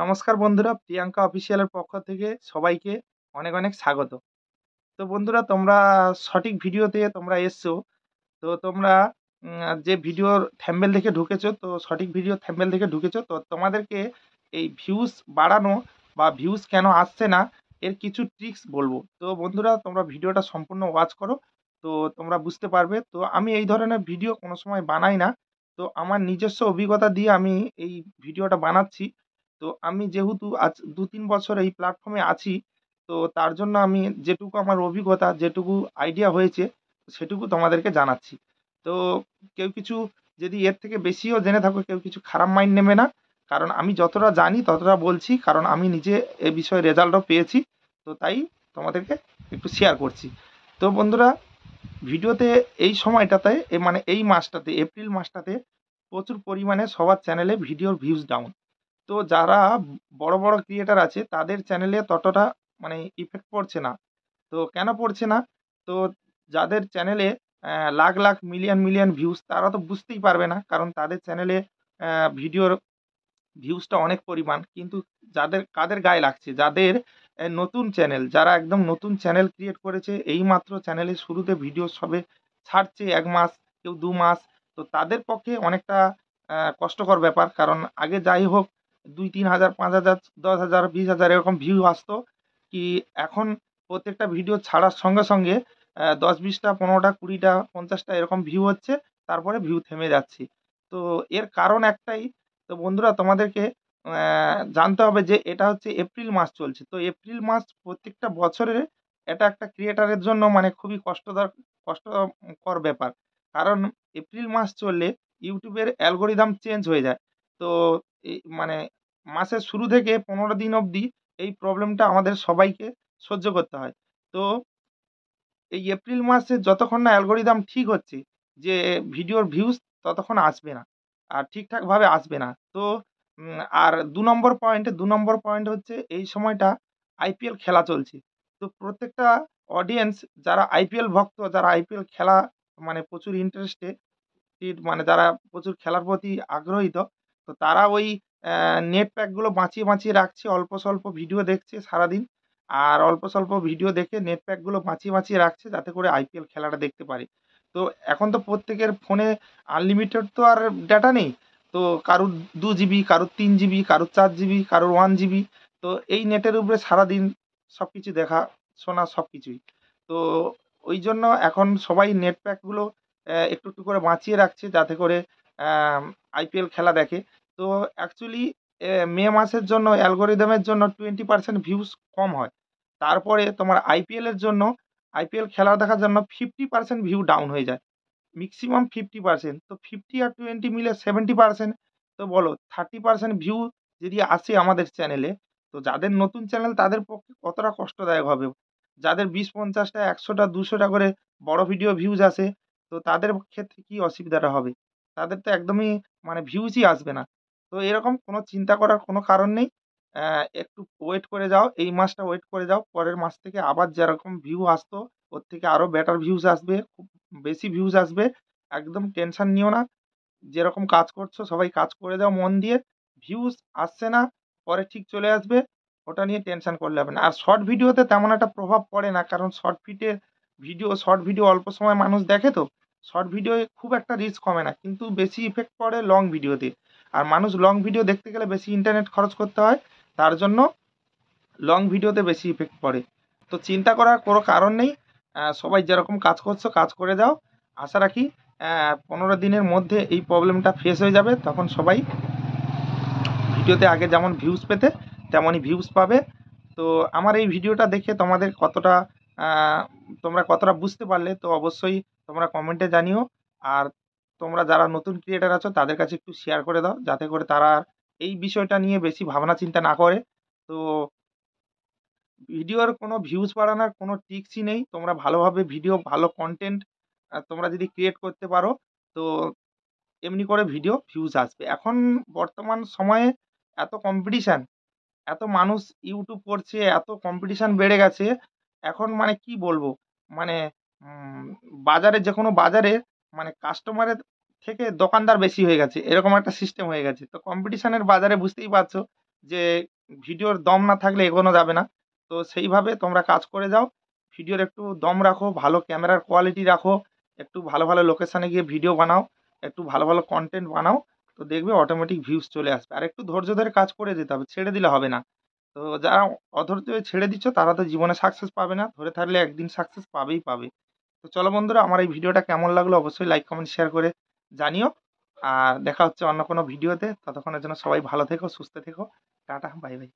নমস্কার বন্ধুরা, প্রিয়াঙ্কা অফিসিয়ালের পক্ষ থেকে সবাইকে অনেক অনেক স্বাগত। তো বন্ধুরা, তোমরা সঠিক ভিডিওতে তোমরা এসছো। তো তোমরা যে ভিডিওর থাম্বনেল দেখে ঢুকেছো, তো সঠিক ভিডিও থাম্বনেল দেখে ঢুকেছো। তো তোমাদেরকে এই ভিউজ বাড়ানো বা ভিউজ কেন আসছে না এর কিছু ট্রিক্স বলবো। তো বন্ধুরা, তোমরা ভিডিওটা সম্পূর্ণ ওয়াচ করো, তো তোমরা বুঝতে পারবে। তো আমি এই ধরনের ভিডিও কোনো সময় বানাই না। তো আমার নিজস্ব অভিজ্ঞতা দিয়ে আমি এই ভিডিওটা বানাচ্ছি। তো আমি যেহেতু আজ ২-৩ বছর এই প্ল্যাটফর্মে আছি, তো তার জন্য আমি যেটুকু আমার অভিজ্ঞতা, যেটুকু আইডিয়া হয়েছে সেটুকু তোমাদেরকে জানাচ্ছি। তো কেউ কিছু যদি এর থেকে বেশিও জেনে থাকো, কেউ কিছু খারাপ মাইন্ড নেবে না। কারণ আমি যতটা জানি ততটা বলছি, কারণ আমি নিজে এ বিষয়ে রেজাল্টও পেয়েছি। তো তাই তোমাদেরকে একটু শেয়ার করছি। তো বন্ধুরা, ভিডিওতে এই সময়টাতে মানে এই মাসটাতে, এপ্রিল মাসটাতে প্রচুর পরিমাণে সবার চ্যানেলে ভিডিওর ভিউজ ডাউন। তো যারা বড় বড় ক্রিয়েটার আছে তাদের চ্যানেলে ততটা মানে ইফেক্ট পড়ছে না। তো কেন পড়ছে না? তো যাদের চ্যানেলে lakh lakh million million views, তারা তো বুঝতেই পারবে না, কারণ তাদের চ্যানেলে ভিডিওর ভিউজটা অনেক পরিমাণ। কিন্তু যাদের কাদের গায়ে লাগছে, যাদের নতুন চ্যানেল, যারা একদম নতুন চ্যানেল ক্রিয়েট করেছে, এইমাত্র চ্যানেলের শুরুতে ভিডিও সবে ছাড়ছে ১ মাস, কেউ ২ মাস। তো তাদের পক্ষে অনেকটা কষ্টকর ব্যাপার। কারণ আগে যাই হোক ২-৩ হাজার, ৫ হাজার, ১০ হাজার, ২০ হাজার এরকম ভিউ আসতো। কি এখন প্রত্যেকটা ভিডিও ছাড়ার সঙ্গে সঙ্গে ১০-২০টা, ১৫টা, ২০টা, ৫০টা এরকম ভিউ হচ্ছে, তারপরে ভিউ থেমে যাচ্ছে। তো এর কারণ একটাই। তো বন্ধুরা, তোমাদেরকে জানতে হবে যে এটা হচ্ছে এপ্রিল মাস চলছে। তো এপ্রিল মাস প্রত্যেকটা বছরের এটা একটা ক্রিয়েটারের জন্য মানে খুবই কষ্টকর ব্যাপার। কারণ এপ্রিল মাস চললে ইউটিউবের অ্যালগরিদম চেঞ্জ হয়ে যায়। তো মানে মাসের শুরু থেকে ১৫ দিন অবধি এই প্রবলেমটা আমাদের সবাইকে সহ্য করতে হয়। তো এই এপ্রিল মাসে যতক্ষণ না অ্যালগরিদম ঠিক হচ্ছে যে ভিডিওর ভিউজ ততক্ষণ আসবে না। আর ঠিকঠাকভাবে আসবে না। তো আর ২ নম্বর পয়েন্ট হচ্ছে এই সময়টা আইপিএল খেলা চলছে। তো প্রত্যেকটা অডিয়েন্স যারা আইপিএল ভক্ত, যারা আইপিএল খেলা মানে প্রচুর মানে যারা প্রচুর খেলার প্রতি আগ্রহীত, তো তারা ওই নেট প্যাকগুলো বাঁচিয়ে বাঁচিয়ে রাখছে। অল্প স্বল্প ভিডিও দেখছে সারাদিন। আর অল্প স্বল্প ভিডিও দেখে নেট প্যাকগুলো বাঁচিয়ে বাঁচিয়ে রাখছে যাতে করে আইপিএল খেলাটা দেখতে পারে। তো এখন তো প্রত্যেকের ফোনে আনলিমিটেড তো আর ডেটা নেই। তো কারুর ২ জিবি, কারুর ৩ জিবি, কারুর ৪ জিবি, কারুর 1 জিবি। তো এই নেটের উপরে সারাদিন সবকিছু দেখা, শোনা সবকিছুই। তো ওই জন্য এখন সবাই নেট প্যাকগুলো একটু একটু করে বাঁচিয়ে রাখছে যাতে করে আইপিএল খেলা দেখে। তো অ্যাকচুয়ালি মে মাসের জন্য অ্যালগরিদমের জন্য 20% ভিউজ কম হয়। তারপরে তোমার আইপিএলের জন্য, আইপিএল খেলা দেখার জন্য 50% ভিউ ডাউন হয়ে যায়। মেক্সিমাম 50%। তো 50 আর 20 মিলে 70%। তো বলো 30% ভিউ যদি আসে আমাদের চ্যানেলে, তো যাদের নতুন চ্যানেল তাদের পক্ষে কতটা কষ্টদায়ক হবে। যাদের ২০-৫০টা, ১০০টা, ২০০টা করে বড় ভিডিও ভিউজ আসে, তো তাদের ক্ষেত্রে কি অসুবিধাটা হবে? তাদের তো একদমই মানে ভিউজই আসবে না। তো এরকম কোনো চিন্তা করার কোনো কারণ নেই। একটু ওয়েট করে যাও। এই মাসটা ওয়েট করে যাও। পরের মাস থেকে আবার যেরকম ভিউ আসতো ওর থেকে আরো বেটার ভিউজ আসবে। খুব বেশি ভিউজ আসবে। একদম টেনশন নিও না। যেরকম কাজ করছো সবাই কাজ করে যাও মন দিয়ে। ভিউজ আসছে না, পরে ঠিক চলে আসবে। ওটা নিয়ে টেনশন করলে হবে না। আর শর্ট ভিডিওতে তেমন একটা প্রভাব পড়ে না। কারণ শর্ট ভিডিও অল্প সময় মানুষ দেখে তো। শর্ট ভিডিওয় খুব একটা রিচ কমে না। কিন্তু বেশি ইফেক্ট পড়ে লং ভিডিওতে। আর মানুষ লং ভিডিও দেখতে গেলে বেশি ইন্টারনেট খরচ করতে হয়। তার জন্য লং ভিডিওতে বেশি ইফেক্ট পড়ে। তো চিন্তা করার কোনো কারণ নেই। সবাই যেরকম কাজ করছো কাজ করে যাও। আশা রাখি ১৫ দিনের মধ্যে এই প্রবলেমটা ফেস হয়ে যাবে। তখন সবাই ভিডিওতে আগে যেমন ভিউজ পেতে তেমনই ভিউজ পাবে। তো আমার এই ভিডিওটা দেখে তোমাদের কতটা আ তোমরা কতটা বুঝতে পারলে, তো অবশ্যই তোমরা কমেন্টে জানিও। আর তোমরা যারা নতুন ক্রিয়েটর আছো তাদের কাছে একটু শেয়ার করে দাও, যাতে করে তারা এই বিষয়টা নিয়ে বেশি ভাবনা চিন্তা না করে। তো ভিডিওর কোনো ভিউজ বাড়ানোর কোনো ট্রিক্সই নেই। তোমরা ভালোভাবে ভিডিও, ভালো কনটেন্ট তোমরা যদি ক্রিয়েট করতে পারো, তো এমনি করে ভিডিও ভিউজ আসবে। এখন বর্তমান সময়ে এত কম্পিটিশন, এত মানুষ ইউটিউব করছে, এত কম্পিটিশন বেড়ে গেছে। এখন মানে কি বলবো? মানে উম বাজারে, যেকোনো বাজারে মানে কাস্টমারের থেকে দোকানদার বেশি হয়ে গেছে। এরকম একটা সিস্টেম হয়ে গেছে। তো কম্পিটিশনের বাজারে বুঝতেই পারছো যে ভিডিওর দম না থাকলে এগোনো যাবে না। তো সেইভাবে তোমরা কাজ করে যাও। ভিডিওর একটু দম রাখো, ভালো ক্যামেরার কোয়ালিটি রাখো, একটু ভালো, ভালো লোকেশনে গিয়ে ভিডিও বানাও, একটু ভালো, ভালো কনটেন্ট বানাও। তো দেখবে অটোমেটিক ভিউজ চলে আসবে। আর একটু ধৈর্য ধরে কাজ করে যেতে হবে, ছেড়ে দিলে হবে না। তো যারা অধৈর্য হয়ে ছেড়ে দিচ্ছ তারা তো জীবনে সাকসেস পাবে না। ধরে থাকলে একদিন সাকসেস পাবেই পাবে। তো চলো বন্ধুরা, আমার এই ভিডিওটা কেমন লাগলো অবশ্যই লাইক, কমেন্ট, শেয়ার করে জানিও। আর দেখা হচ্ছে অন্য কোনো ভিডিওতে। ততক্ষণের জন্য সবাই ভালো থেকো, সুস্থ থেকো। Tata, bye bye.